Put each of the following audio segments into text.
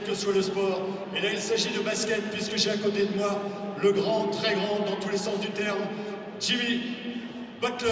quel que soit le sport. Et là, il s'agit de basket, puisque j'ai à côté de moi le grand, très grand, dans tous les sens du terme, Jimmy Butler.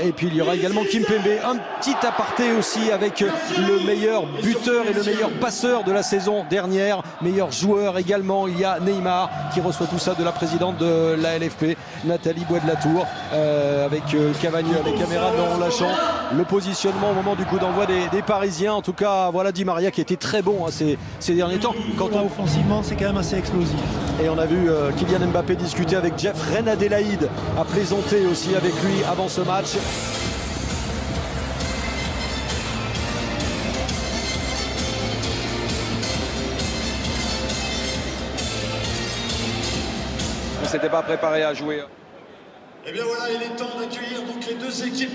Et puis il y aura également Kimpembe, un petit aparté aussi avec le meilleur buteur et le meilleur passeur de la saison dernière, meilleur joueur également. Il y a Neymar qui reçoit tout ça de la présidente de la LFP, Nathalie Bois de la Tour, avec Cavani, les caméras non lâchant le positionnement au moment du coup d'envoi des Parisiens. En tout cas, voilà Di Maria qui était très bon ces derniers temps. Offensivement, c'est quand même assez explosif. Et on a vu Kylian Mbappé discuter avec Jeff Renadelaïde, a plaisanté aussi avec lui avant ce match. On s'était pas préparé à jouer. Et bien voilà, il est temps d'accueillir donc les deux équipes.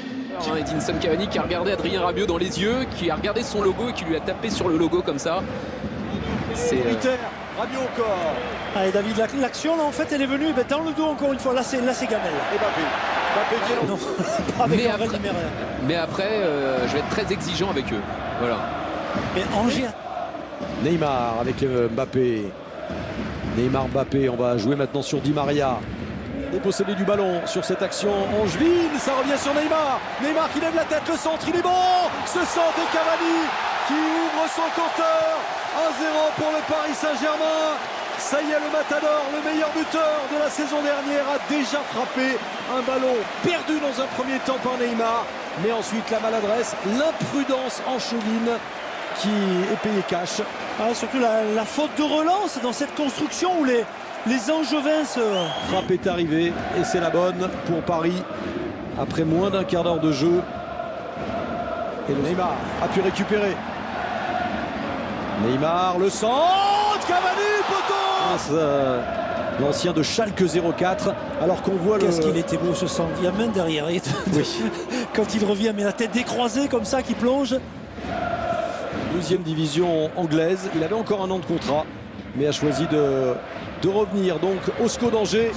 Edinson Cavani qui a regardé Adrien Rabiot dans les yeux, qui a regardé son logo et qui lui a tapé sur le logo comme ça. C'est Rabiot encore. Allez David, l'action là en fait elle est venue dans le dos encore une fois. Là c'est Gamel. Et Mbappé qui est non, pas avec mais après je vais être très exigeant avec eux. Voilà. Mais Angers. Neymar avec Mbappé. Mbappé, on va jouer maintenant sur Di Maria. Dépossédé du ballon sur cette action angevine, ça revient sur Neymar. Neymar qui lève la tête, le centre, il est bon. Ce centre et Cavani qui ouvre son compteur. 1-0 pour le Paris Saint-Germain. Ça y est, le Matador, le meilleur buteur de la saison dernière, a déjà frappé un ballon perdu dans un premier temps par Neymar. Mais ensuite la maladresse, l'imprudence angevine qui est payée cash. Ah, surtout la faute de relance dans cette construction où les Angevins Frappe est arrivée et c'est la bonne pour Paris après moins d'un quart d'heure de jeu. Et Neymar a pu récupérer. Neymar, le centre, Cavani, poteau. L'ancien de Schalke 04. Alors qu'on voit Qu'est-ce qu'il était beau ce centre. Il y a main derrière. Oui. Quand il revient, mais la tête décroisée comme ça qui plonge. Deuxième division anglaise. Il avait encore un an de contrat, mais a choisi de revenir donc au SCO d'Angers.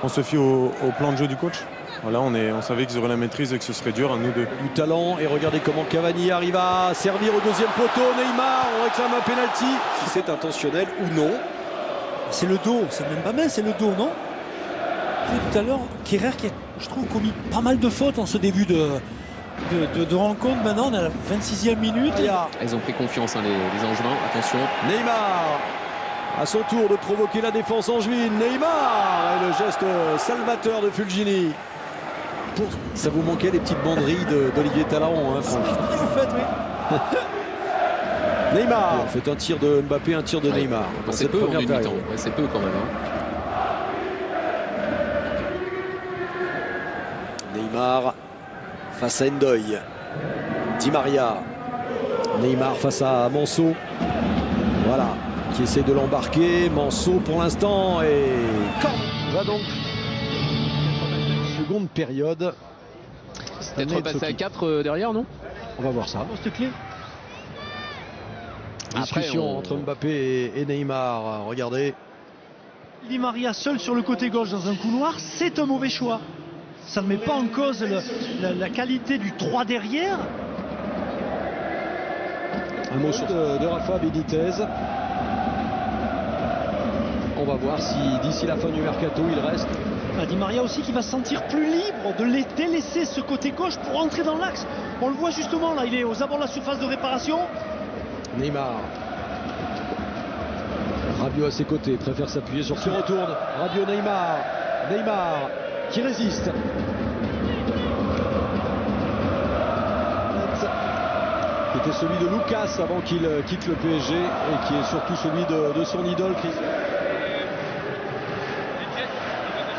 On se fie au plan de jeu du coach. Voilà, on savait qu'ils auraient la maîtrise et que ce serait dur à nous deux. Du talent, et regardez comment Cavani arrive à servir au deuxième poteau. Neymar, on réclame un pénalty. Si c'est intentionnel ou non. C'est le dos, c'est même pas mal, c'est le dos, non? Tout à l'heure, Kerrer qui a, je trouve, commis pas mal de fautes en ce début de rencontre. Maintenant, on est à la 26e minute. Ils ont pris confiance, hein, les Angevins, attention. Neymar à son tour de provoquer la défense angevine. Neymar et le geste salvateur de Fulgini. Ça vous manquait les petites banderilles d'Olivier Talaron, hein, Franck. En fait, oui. Neymar fait un tir de Mbappé, un tir de Neymar. C'est peu en une mi-temps. Ouais, c'est peu quand même. Neymar face à Ndoye. Di Maria. Neymar face à Manso. Voilà. Qui essaie de l'embarquer. Manso pour l'instant. Et on va donc. Seconde période. C'est peut-être passé à 4 derrière, non? On va voir ça. Discussion entre Mbappé et Neymar. Regardez. Di Maria seul sur le côté gauche dans un couloir, c'est un mauvais choix. Ça ne met pas en cause la qualité du 3 derrière. Un mot de Rafa Benitez. On va voir si d'ici la fin du mercato il reste. Di Maria aussi qui va se sentir plus libre de délaisser ce côté gauche pour entrer dans l'axe. On le voit justement là, il est aux abords de la surface de réparation. Neymar. Rabiot à ses côtés, préfère s'appuyer sur ce retourne. Rabiot, Neymar. Neymar qui résiste. Qui était celui de Lucas avant qu'il quitte le PSG et qui est surtout celui de son idole.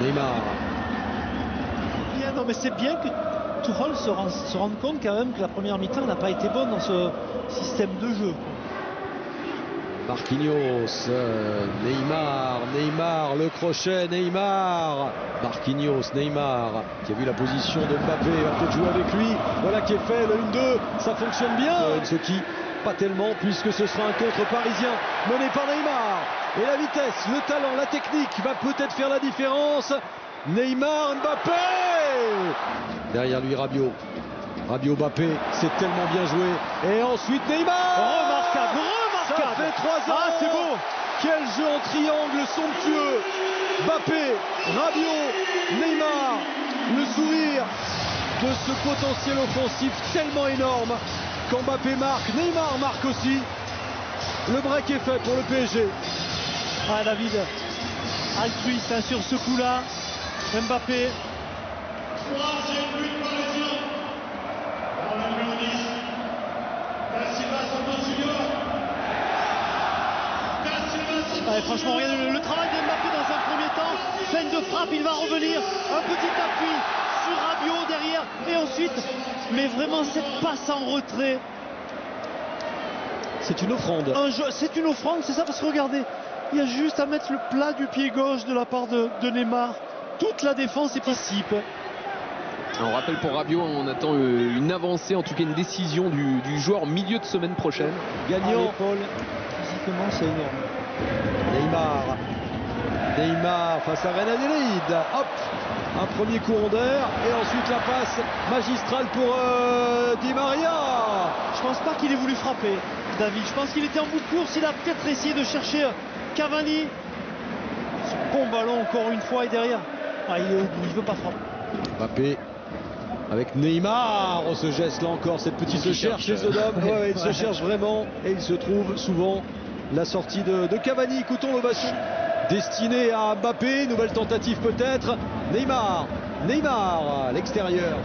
Neymar. Bien, non mais c'est bien que Tuchel se rende compte quand même que la première mi-temps n'a pas été bonne dans ce système de jeu. Marquinhos, Neymar, le crochet, Neymar, Marquinhos, Neymar, qui a vu la position de Mbappé, va peut-être jouer avec lui, voilà qui est fait, le 1-2, ça fonctionne bien, ce qui, pas tellement, puisque ce sera un contre parisien, mené par Neymar, Et la vitesse, le talent, la technique va peut-être faire la différence. Neymar, Mbappé. Derrière lui Rabiot. Rabiot, Mbappé, c'est tellement bien joué. Et ensuite Neymar. Remarquable, Ça remarquable. fait 3 ans. Ah, c'est beau. Quel jeu en triangle somptueux. Mbappé, Rabiot, Neymar. Le sourire de ce potentiel offensif tellement énorme. Quand Mbappé marque, Neymar marque aussi. Le break est fait pour le PSG. Ah, David, altruiste hein, sur ce coup-là. Mbappé. Troisième but parisien. Dans le numéro 10. Da Silva Santos Junior. Da Silva Santos Ouais, franchement, regardez le travail de Mbappé dans un premier temps. Peine de frappe, il va revenir. Un petit appui sur Rabiot derrière. Et ensuite, mais vraiment cette passe en retrait. C'est une offrande. C'est une offrande, c'est ça, parce que regardez, il y a juste à mettre le plat du pied gauche de la part de Neymar. Toute la défense y participe. On rappelle pour Rabiot, on attend une avancée, en tout cas une décision du joueur milieu de semaine prochaine. Gagnant. Physiquement, c'est énorme. Neymar face à Renan Adelaide. Hop, un premier courant d'air et ensuite la passe magistrale pour Di Maria. Je pense pas qu'il ait voulu frapper, David. Je pense qu'il était en bout de course. Il a peut-être essayé de chercher Cavani. Ce bon ballon encore une fois et derrière. Ah, il veut pas frapper. Mbappé avec Neymar. Oh, ce geste là encore, cette petite se cherche les hommes. Ouais, il se cherche vraiment et il se trouve souvent la sortie de Cavani. Écoutons l'ovation destinée à Mbappé. Nouvelle tentative peut-être. Neymar à l'extérieur.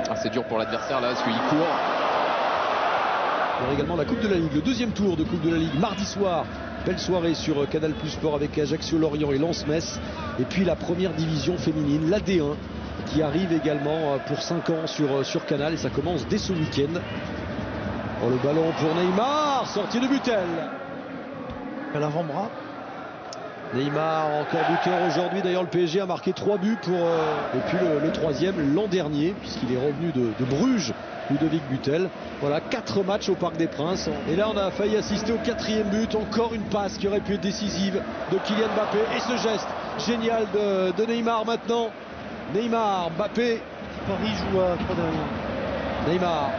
Ah, c'est dur pour l'adversaire là, parce qu'il court. Il y aura également la Coupe de la Ligue, le deuxième tour de Coupe de la Ligue mardi soir. Belle soirée sur Canal Plus Sport avec Ajaccio, Lorient et Lens-Metz. Et puis la première division féminine, la D1, qui arrive également pour 5 ans sur Canal. Et ça commence dès ce week-end. Oh, le ballon pour Neymar, sortie de Butel. À l'avant-bras. Neymar encore buteur aujourd'hui. D'ailleurs, le PSG a marqué 3 buts et puis le troisième l'an dernier, puisqu'il est revenu de Bruges, Ludovic Butel. Voilà, 4 matchs au Parc des Princes. Et là, on a failli assister au 4e but. Encore une passe qui aurait pu être décisive de Kylian Mbappé. Et ce geste génial de Neymar maintenant. Neymar, Mbappé. Paris joue à 3 derrière.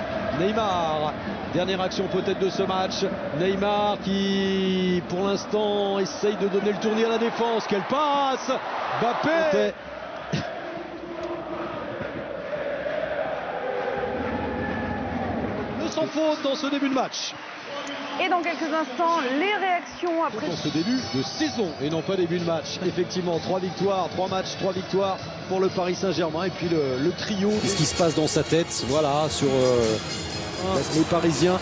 Neymar, dernière action peut-être de ce match. Neymar qui pour l'instant essaye de donner le tournis à la défense. Quelle passe! Mbappé! Sans faute dans ce début de match. Et dans quelques instants, les réactions après Dans ce début de saison et non pas début de match. Effectivement, 3 victoires, 3 matchs, 3 victoires pour le Paris Saint-Germain. Et puis le trio. Qu'est-ce qui se passe dans sa tête? Voilà, sur les Parisiens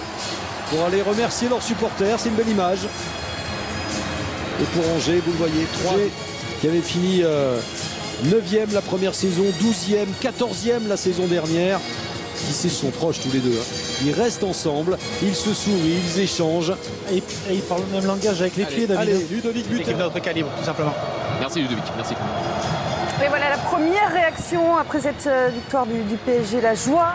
pour aller remercier leurs supporters. C'est une belle image. Et pour Angers, vous le voyez, 3 qui avait fini 9e la première saison, 12e, 14e la saison dernière. Qui sait, sont proches tous les deux. Ils restent ensemble, ils se sourient, ils échangent. Et ils parlent le même langage avec les pieds, David. Allez, Ludovic Butel. De notre calibre, tout simplement. Merci Ludovic, merci. Et voilà la première réaction après cette victoire du PSG, la joie